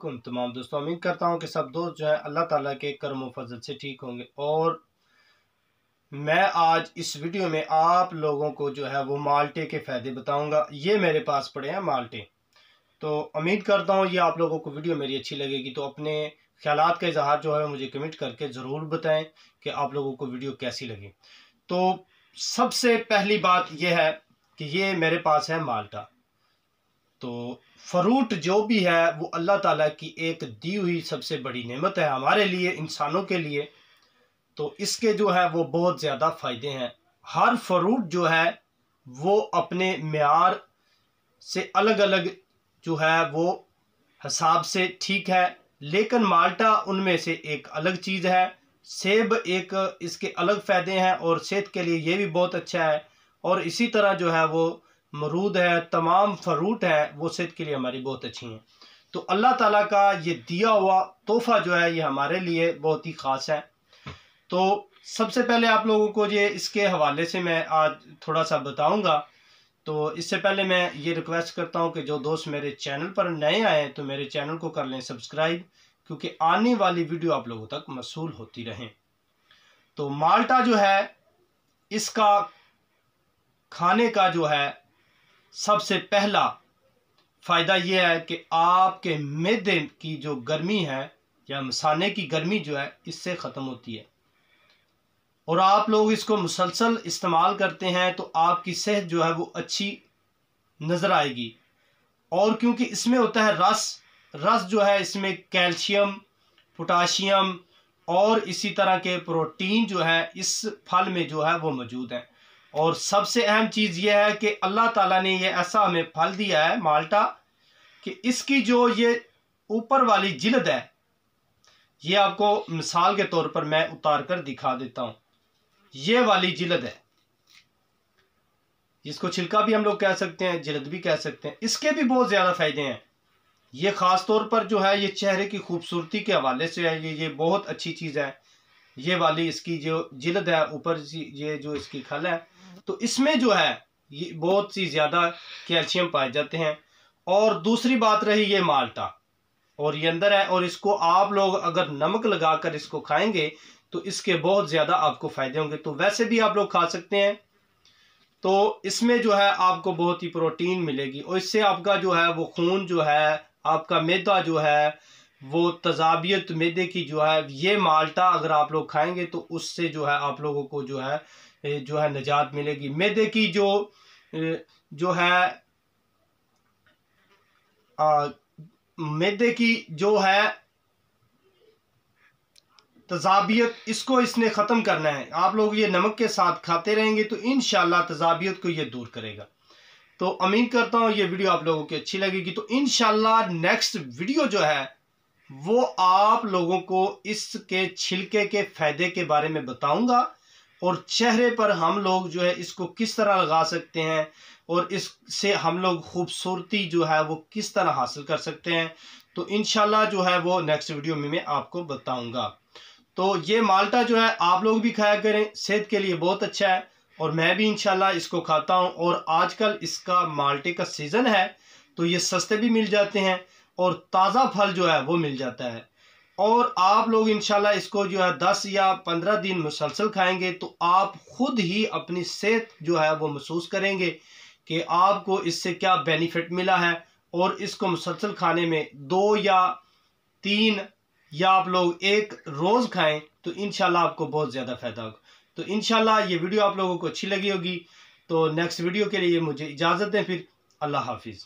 علیکم تمام دوستوں، امید کرتا ہوں کہ سب دوست جو ہے اللہ تعالیٰ کے کرم و فضل سے ٹھیک ہوں گے۔ اور میں آج اس ویڈیو میں آپ لوگوں کو جو ہے وہ مالٹے کے فائدے بتاؤں گا۔ یہ میرے پاس پڑے ہیں مالٹے، تو امید کرتا ہوں یہ آپ لوگوں کو ویڈیو میری اچھی لگے گی۔ تو اپنے خیالات کا اظہار جو ہے مجھے کمنٹ کر کے ضرور بتائیں کہ آپ لوگوں کو ویڈیو کیسی لگی۔ تو سب سے پہلی بات یہ ہے کہ یہ میرے پاس ہے مالٹا۔ تو فروٹ جو بھی ہے وہ اللہ تعالیٰ کی ایک دی ہوئی سب سے بڑی نعمت ہے ہمارے لیے، انسانوں کے لیے۔ تو اس کے جو ہے وہ بہت زیادہ فائدے ہیں۔ ہر فروٹ جو ہے وہ اپنے معیار سے الگ الگ جو ہے وہ حساب سے ٹھیک ہے، لیکن مالٹا ان میں سے ایک الگ چیز ہے۔ سیب ایک اس کے الگ فائدے ہیں اور صحت کے لیے یہ بھی بہت اچھا ہے، اور اسی طرح جو ہے وہ مرود ہے، تمام فروٹ ہے وہ صحت کے لیے ہماری بہت اچھی ہیں۔ تو اللہ تعالیٰ کا یہ دیا ہوا تحفہ جو ہے یہ ہمارے لیے بہت ہی خاص ہے۔ تو سب سے پہلے آپ لوگوں کو یہ اس کے حوالے سے میں آج تھوڑا سا بتاؤں گا۔ تو اس سے پہلے میں یہ ریکویسٹ کرتا ہوں کہ جو دوست میرے چینل پر نئے آئے تو میرے چینل کو کر لیں سبسکرائب، کیونکہ آنے والی ویڈیو آپ لوگوں تک موصول ہوتی رہیں۔ تو مالٹا جو ہے اس کا کھانے کا جو ہے سب سے پہلا فائدہ یہ ہے کہ آپ کے معدے کی جو گرمی ہے یا مثانے کی گرمی جو ہے اس سے ختم ہوتی ہے، اور آپ لوگ اس کو مسلسل استعمال کرتے ہیں تو آپ کی صحت جو ہے وہ اچھی نظر آئے گی۔ اور کیونکہ اس میں ہوتا ہے رس جو ہے اس میں کیلشیم، پوٹاشیم اور اسی طرح کے پروٹین جو ہے اس پھل میں جو ہے وہ موجود ہیں۔ اور سب سے اہم چیز یہ ہے کہ اللہ تعالیٰ نے یہ ایسا ہمیں پھل دیا ہے مالٹا کہ اس کی جو یہ اوپر والی جلد ہے، یہ آپ کو مثال کے طور پر میں اتار کر دکھا دیتا ہوں۔ یہ والی جلد ہے، جس کو چھلکا بھی ہم لوگ کہہ سکتے ہیں، جلد بھی کہہ سکتے ہیں۔ اس کے بھی بہت زیادہ فائدے ہیں۔ یہ خاص طور پر جو ہے یہ چہرے کی خوبصورتی کے حوالے سے ہے، یہ بہت اچھی چیز ہے۔ یہ والی اس کی جو جلد ہے اوپر، یہ جو اس کی کھل ہے، تو اس میں جو ہے یہ بہت سی زیادہ کیلشیم پائے جاتے ہیں۔ اور دوسری بات رہی یہ مالٹا، اور یہ اندر ہے، اور اس کو آپ لوگ اگر نمک لگا کر اس کو کھائیں گے تو اس کے بہت زیادہ آپ کو فائدے ہوں گے۔ تو ویسے بھی آپ لوگ کھا سکتے ہیں، تو اس میں جو ہے آپ کو بہت ہی پروٹین ملے گی، اور اس سے آپ کا جو ہے وہ خون جو ہے، آپ کا معدہ جو ہے وہ تذابیت معدے کی جو ہے، یہ مالٹا اگر آپ لوگ کھائیں گے تو اس سے جو ہے آپ لوگوں کو جو ہے نجات ملے گی۔ معدے کی جو ہے معدے کی جو ہے تذابیت، اس کو اس نے ختم کرنا ہے۔ آپ لوگ یہ نمک کے ساتھ کھاتے رہیں گے تو انشاءاللہ تذابیت کو یہ دور کرے گا۔ تو امید کرتا ہوں یہ ویڈیو آپ لوگوں کی اچھی لگے گی۔ تو انشاءاللہ نیکسٹ ویڈیو جو ہے وہ آپ لوگوں کو اس کے چھلکے کے فائدے کے بارے میں بتاؤں گا، اور چہرے پر ہم لوگ جو ہے اس کو کس طرح لگا سکتے ہیں، اور اس سے ہم لوگ خوبصورتی جو ہے وہ کس طرح حاصل کر سکتے ہیں۔ تو انشاءاللہ جو ہے وہ نیکسٹ ویڈیو میں آپ کو بتاؤں گا۔ تو یہ مالٹا جو ہے آپ لوگ بھی کھایا کریں، صحت کے لیے بہت اچھا ہے، اور میں بھی انشاءاللہ اس کو کھاتا ہوں۔ اور آج کل اس کا مالٹے کا سیزن ہے تو یہ سستے بھی مل جاتے ہیں، اور تازہ پھل جو ہے وہ مل جاتا ہے۔ اور آپ لوگ انشاءاللہ اس کو جو ہے 10 یا 15 دن مسلسل کھائیں گے تو آپ خود ہی اپنی صحت جو ہے وہ محسوس کریں گے کہ آپ کو اس سے کیا بینیفٹ ملا ہے۔ اور اس کو مسلسل کھانے میں 2 یا 3 یا آپ لوگ 1 روز کھائیں تو انشاءاللہ آپ کو بہت زیادہ فائدہ ہوگا۔ تو انشاءاللہ یہ ویڈیو آپ لوگوں کو اچھی لگی ہوگی۔ تو نیکسٹ ویڈیو کے لیے مجھے اجازت دیں، پھر اللہ حافظ۔